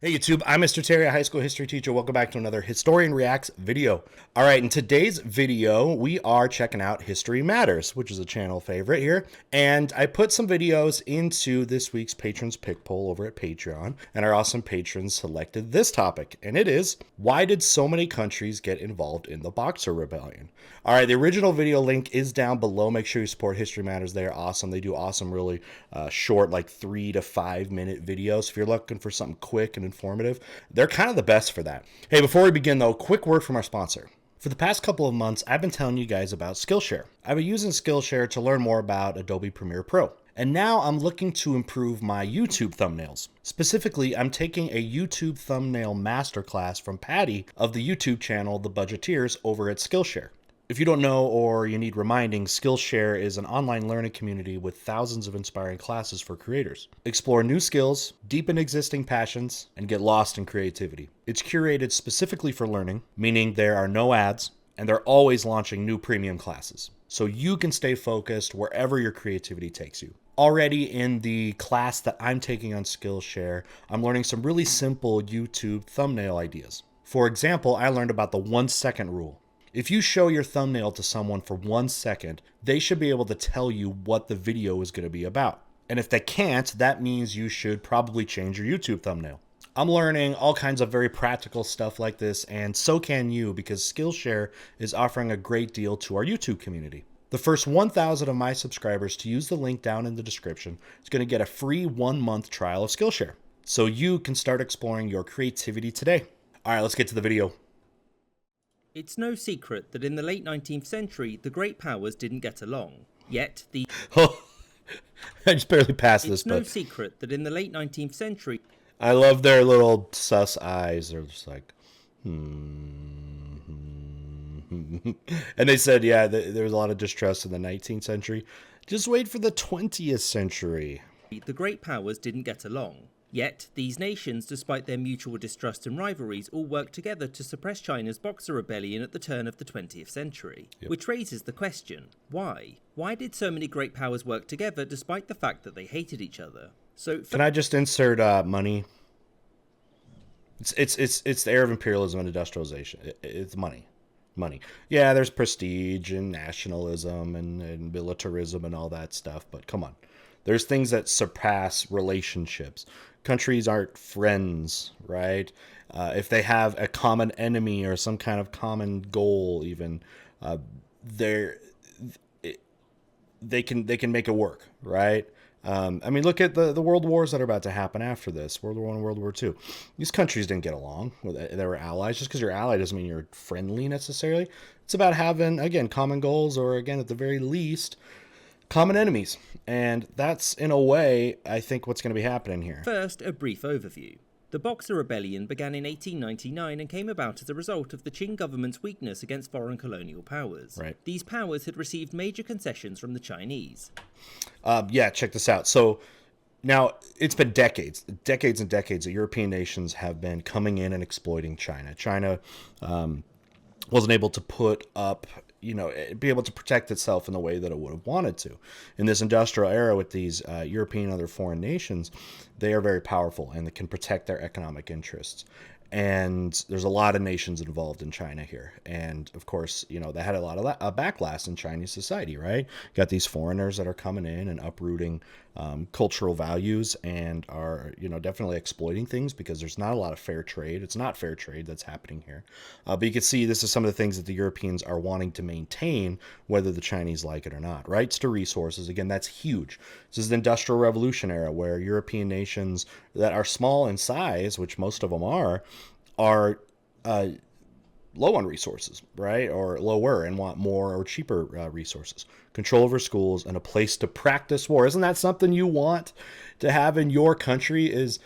Hey YouTube, I'm Mr. Terry, a high school history teacher. Welcome back to another Historian Reacts video. All right, in today's video, we are checking out History Matters, which is a channel favorite here. And I put some videos into this week's Patrons Pick Poll over at Patreon, and our awesome patrons selected this topic, and it is, why did so many countries get involved in the Boxer Rebellion? All right, the original video link is down below. Make sure you support History Matters. They are awesome. They do awesome, really short, like 3 to 5 minute videos. If you're looking for something quick and informative, they're kind of the best for that. Hey, before we begin though, quick word from our sponsor. For the past couple of months, I've been telling you guys about Skillshare. I've been using Skillshare to learn more about Adobe Premiere Pro. And now I'm looking to improve my YouTube thumbnails. Specifically, I'm taking a YouTube thumbnail masterclass from Patty of the YouTube channel The Budgeteers over at Skillshare. If you don't know or you need reminding, Skillshare is an online learning community with thousands of inspiring classes for creators. Explore new skills, deepen existing passions, and get lost in creativity. It's curated specifically for learning, meaning there are no ads, and they're always launching new premium classes, so you can stay focused wherever your creativity takes you. Already in the class that I'm taking on Skillshare, I'm learning some really simple YouTube thumbnail ideas. For example, I learned about the 1-second rule. If you show your thumbnail to someone for 1 second, they should be able to tell you what the video is going to be about. And if they can't, that means you should probably change your YouTube thumbnail. I'm learning all kinds of very practical stuff like this, and so can you, because Skillshare is offering a great deal to our YouTube community. The first 1,000 of my subscribers to use the link down in the description is going to get a free 1-month trial of Skillshare, so you can start exploring your creativity today. All right, let's get to the video. It's no secret that in the late 19th century, the great powers didn't get along. Yet the... Oh, I just barely passed this, It's no but secret that in the late 19th century... I love their little sus eyes. They're just like, And they said, yeah, there was a lot of distrust in the 19th century. Just wait for the 20th century. The great powers didn't get along. Yet, these nations, despite their mutual distrust and rivalries, all worked together to suppress China's Boxer Rebellion at the turn of the 20th century. Yep. Which raises the question, why? Why did so many great powers work together despite the fact that they hated each other? So, can I just insert money? It's the era of imperialism and industrialization. It's money. Yeah, there's prestige and nationalism and militarism and all that stuff, but come on. There's things that surpass relationships. Countries aren't friends, right? If they have a common enemy or some kind of common goal, even they can make it work, right? I mean, look at the world wars that are about to happen after this, World War I and World War II. These countries didn't get along. They were allies. Just because you're ally doesn't mean you're friendly necessarily. It's about having, again, common goals, or again, at the very least, common enemies. And that's, in a way, I think what's going to be happening here. First, a brief overview. The Boxer Rebellion began in 1899 and came about as a result of the Qing government's weakness against foreign colonial powers. Right. These powers had received major concessions from the Chinese. Yeah, check this out. So now it's been decades and decades that European nations have been coming in and exploiting China. China wasn't able to put up, be able to protect itself in the way that it would have wanted to. In this industrial era with these European and other foreign nations, they are very powerful and they can protect their economic interests. And there's a lot of nations involved in China here. And of course, they had a lot of backlash in Chinese society, right? Got these foreigners that are coming in and uprooting cultural values and are, definitely exploiting things because there's not a lot of fair trade. It's not fair trade that's happening here. But you can see this is some of the things that the Europeans are wanting to maintain, whether the Chinese like it or not. Rights to resources, again, that's huge. This is the Industrial Revolution era where European nations that are small in size, which most of them are low on resources, right? Or lower and want more or cheaper resources. Control over schools and a place to practice war. Isn't that something you want to have in your country, is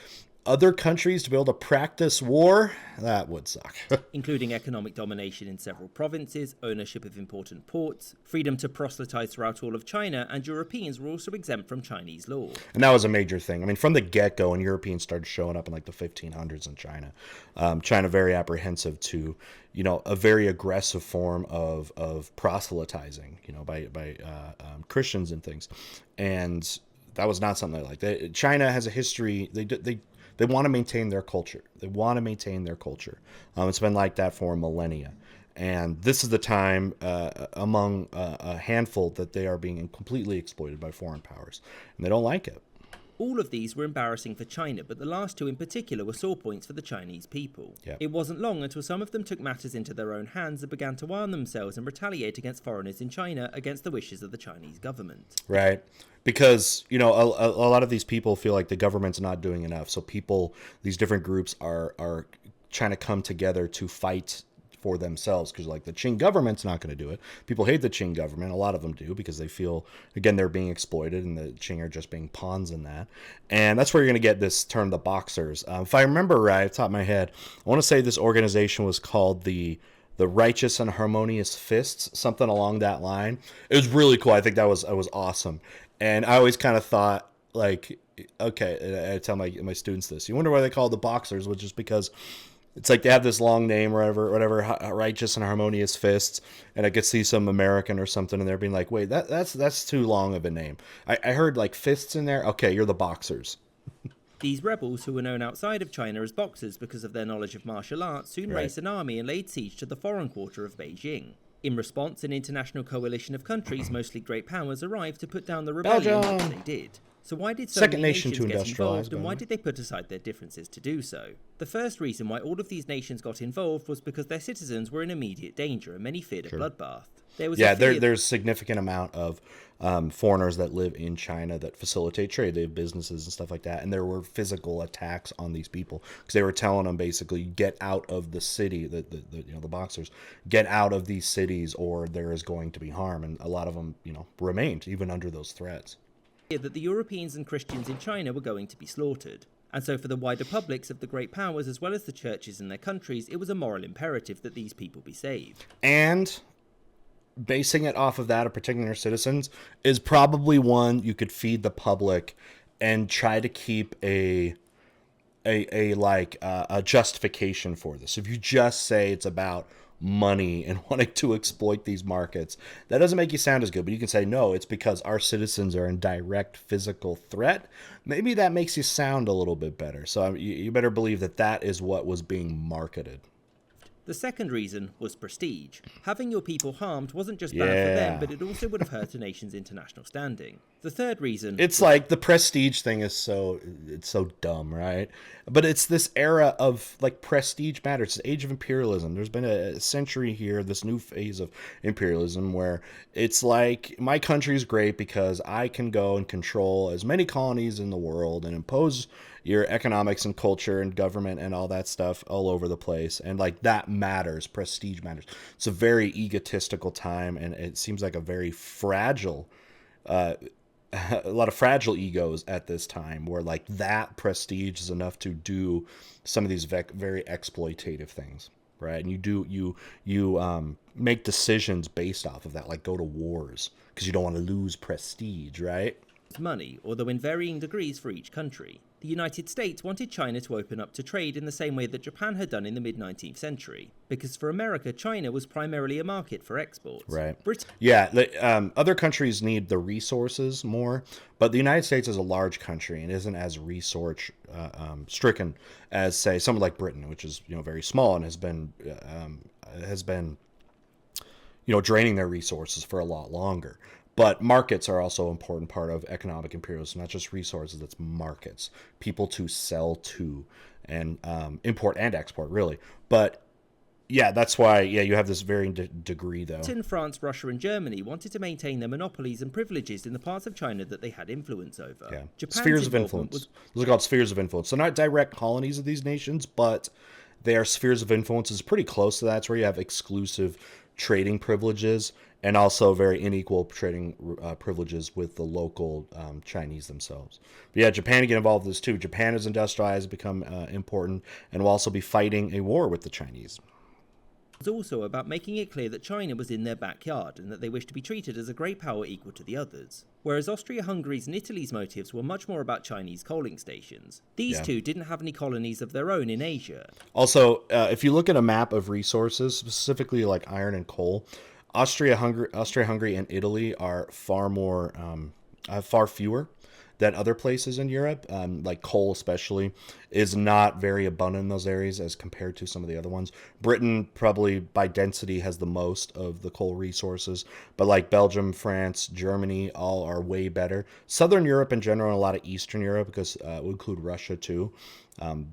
other countries to be able to practice war? That would suck. Including economic domination in several provinces, ownership of important ports, freedom to proselytize throughout all of China, and Europeans were also exempt from Chinese law. And that was a major thing. I mean, from the get-go, when Europeans started showing up in like the 1500s in China, China very apprehensive to, a very aggressive form of proselytizing, by Christians and things. And that was not something they liked. China has a history. They want to maintain their culture. It's been like that for millennia. And this is the time among a handful that they are being completely exploited by foreign powers. And they don't like it. All of these were embarrassing for China, but the last two in particular were sore points for the Chinese people. Yep. It wasn't long until some of them took matters into their own hands and began to arm themselves and retaliate against foreigners in China against the wishes of the Chinese government. Right. Because, a lot of these people feel like the government's not doing enough. So these different groups are trying to come together to fight for themselves, because like the Qing government's not going to do it. People hate the Qing government. A lot of them do, because they feel, again, they're being exploited and the Qing are just being pawns in that. And that's where you're going to get this term, the Boxers. If I remember right, off the top of my head, I want to say this organization was called the Righteous and Harmonious Fists, something along that line. It was really cool. I think that was awesome. And I always kind of thought, like, okay, I tell my students this. You wonder why they call it the Boxers, which is because it's like they have this long name or whatever, Righteous and Harmonious Fists, and I could see some American or something, and they're being like, wait, that's too long of a name. I heard like fists in there. Okay, you're the Boxers. These rebels, who were known outside of China as Boxers because of their knowledge of martial arts, soon raised an army and laid siege to the foreign quarter of Beijing. In response, an international coalition of countries, mostly great powers, arrived to put down the rebellion, which they did. So why did so many nations get involved, and why did they put aside their differences to do so? The first reason why all of these nations got involved was because their citizens were in immediate danger, and many feared a bloodbath. There's significant amount of foreigners that live in China that facilitate trade. They have businesses and stuff like that, and there were physical attacks on these people because they were telling them basically, get out of the city. The Boxers, get out of these cities, or there is going to be harm. And a lot of them, remained even under those threats. That the Europeans and Christians in China were going to be slaughtered. And so for the wider publics of the great powers, as well as the churches in their countries, it was a moral imperative that these people be saved. And basing it off of that, of protecting their citizens, is probably one you could feed the public and try to keep a justification for this. If you just say it's about money and wanting to exploit these markets, that doesn't make you sound as good. But you can say, no, it's because our citizens are in direct physical threat. Maybe that makes you sound a little bit better. So you better believe that is what was being marketed. The second reason was prestige. Having your people harmed wasn't just bad for them, but it also would have hurt a nation's international standing. The third reason... It's like the prestige thing is so dumb, right? But it's this era of, like, prestige matters. It's the age of imperialism. There's been a century here, this new phase of imperialism, where it's like, my country's great because I can go and control as many colonies in the world and impose your economics and culture and government and all that stuff all over the place. And like that matters. Prestige matters. It's a very egotistical time, and it seems like a very fragile, a lot of fragile egos at this time, where like that prestige is enough to do some of these very exploitative things, right? And you make decisions based off of that, like go to wars because you don't want to lose prestige, right? Money, although in varying degrees for each country. The United States wanted China to open up to trade in the same way that Japan had done in the mid-19th century, because for America, China was primarily a market for exports. Right. Other countries need the resources more, but the United States is a large country and isn't as resource stricken as, say, someone like Britain, which is very small and has been draining their resources for a lot longer. But markets are also an important part of economic imperialism, not just resources, it's markets, people to sell to, and import and export, really. But yeah, that's why, you have this varying degree, though. Britain, France, Russia, and Germany wanted to maintain their monopolies and privileges in the parts of China that they had influence over. Yeah. Japan's spheres of influence. Those are called spheres of influence. So not direct colonies of these nations, but they are spheres of influence. It's pretty close to that. It's where you have exclusive trading privileges and also very unequal trading privileges with the local Chinese themselves. But yeah, Japan to get involved in this too. Japan is industrialized, become important, and will also be fighting a war with the Chinese. It was also about making it clear that China was in their backyard and that they wished to be treated as a great power equal to the others. Whereas Austria-Hungary's and Italy's motives were much more about Chinese coaling stations. These two didn't have any colonies of their own in Asia. Also, if you look at a map of resources, specifically like iron and coal, Austria-Hungary and Italy are far fewer that other places in Europe, like coal especially, is not very abundant in those areas as compared to some of the other ones. Britain probably by density has the most of the coal resources, but like Belgium, France, Germany, all are way better. Southern Europe in general, and a lot of Eastern Europe, because it would include Russia too.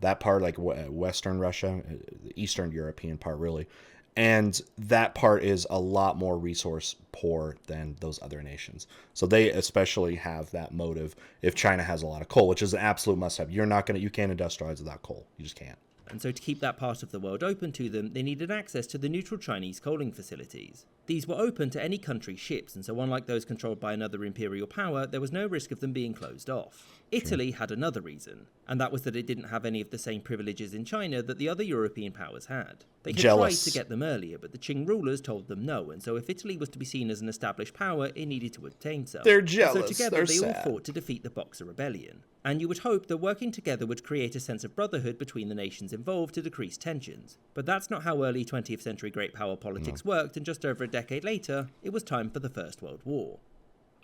That part, like Western Russia, the Eastern European part, really. And that part is a lot more resource poor than those other nations. So they especially have that motive if China has a lot of coal, which is an absolute must have. You can't industrialize without coal. You just can't. And so to keep that part of the world open to them, they needed access to the neutral Chinese coaling facilities. These were open to any country's ships, and so unlike those controlled by another imperial power, there was no risk of them being closed off. Italy had another reason, and that was that it didn't have any of the same privileges in China that the other European powers had. They had tried to get them earlier, but the Qing rulers told them no, and so if Italy was to be seen as an established power, it needed to obtain some. They're jealous. So together they all fought to defeat the Boxer Rebellion. And you would hope that working together would create a sense of brotherhood between the nations involved to decrease tensions. But that's not how early 20th century great power politics worked, and just over a decade later, it was time for the First World War.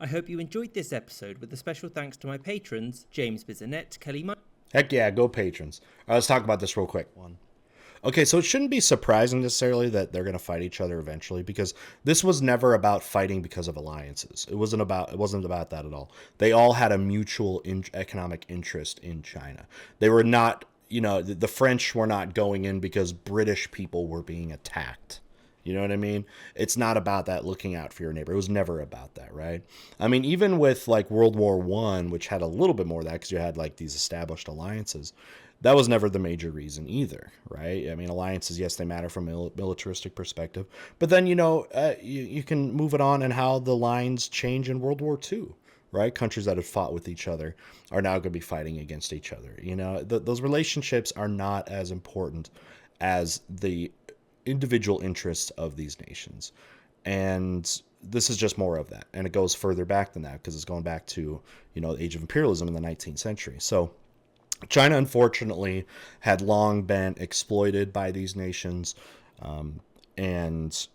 I hope you enjoyed this episode, with a special thanks to my patrons, James Bizanet, Kelly Heck yeah, go patrons. All right, let's talk about this real quick. Okay, so it shouldn't be surprising necessarily that they're going to fight each other eventually, because this was never about fighting because of alliances. It wasn't about that at all. They all had a mutual economic interest in China. They were not, the French were not going in because British people were being attacked. You know what I mean? It's not about that, looking out for your neighbor. It was never about that, right? I mean, even with like World War I, which had a little bit more of that because you had like these established alliances, that was never the major reason either, right? I mean, alliances, yes, they matter from a militaristic perspective, but then, you can move it on and how the lines change in World War II, right? Countries that have fought with each other are now going to be fighting against each other. Those relationships are not as important as the individual interests of these nations. And this is just more of that. And it goes further back than that because it's going back to, the age of imperialism in the 19th century. So China, unfortunately, had long been exploited by these nations and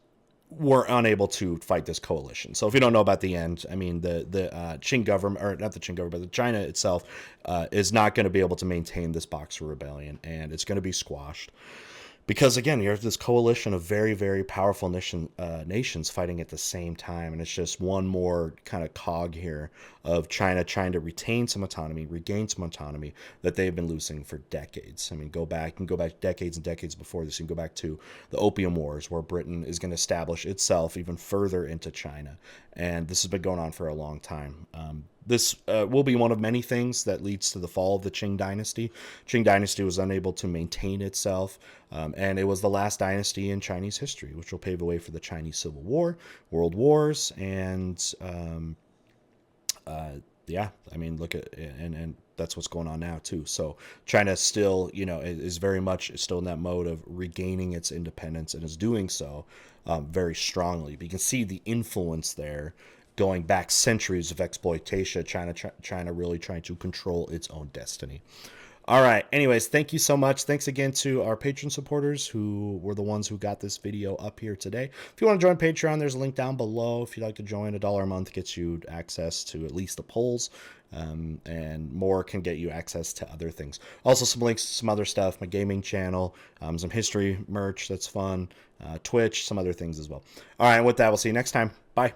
were unable to fight this coalition. So if you don't know about the end, I mean, the Qing government, or not the Qing government, but the China itself is not going to be able to maintain this Boxer Rebellion, and it's going to be squashed. Because, again, you have this coalition of very, very powerful nations fighting at the same time. And it's just one more kind of cog here of China trying to retain some autonomy, regain some autonomy that they've been losing for decades. I mean, go back decades and decades before this. You can go back to the Opium Wars, where Britain is going to establish itself even further into China. And this has been going on for a long time. This will be one of many things that leads to the fall of the Qing dynasty. Qing dynasty was unable to maintain itself, and it was the last dynasty in Chinese history, which will pave the way for the Chinese Civil War, World Wars, and I mean, look at and that's what's going on now too. So China still, is very much still in that mode of regaining its independence, and is doing so very strongly. But you can see the influence there. Going back centuries of exploitation, China really trying to control its own destiny. All right. Anyways, thank you so much. Thanks again to our Patreon supporters who were the ones who got this video up here today. If you want to join Patreon, there's a link down below. If you'd like to join, $1 a month gets you access to at least the polls, and more can get you access to other things. Also, some links to some other stuff, my gaming channel, some history merch that's fun, Twitch, some other things as well. All right. With that, we'll see you next time. Bye.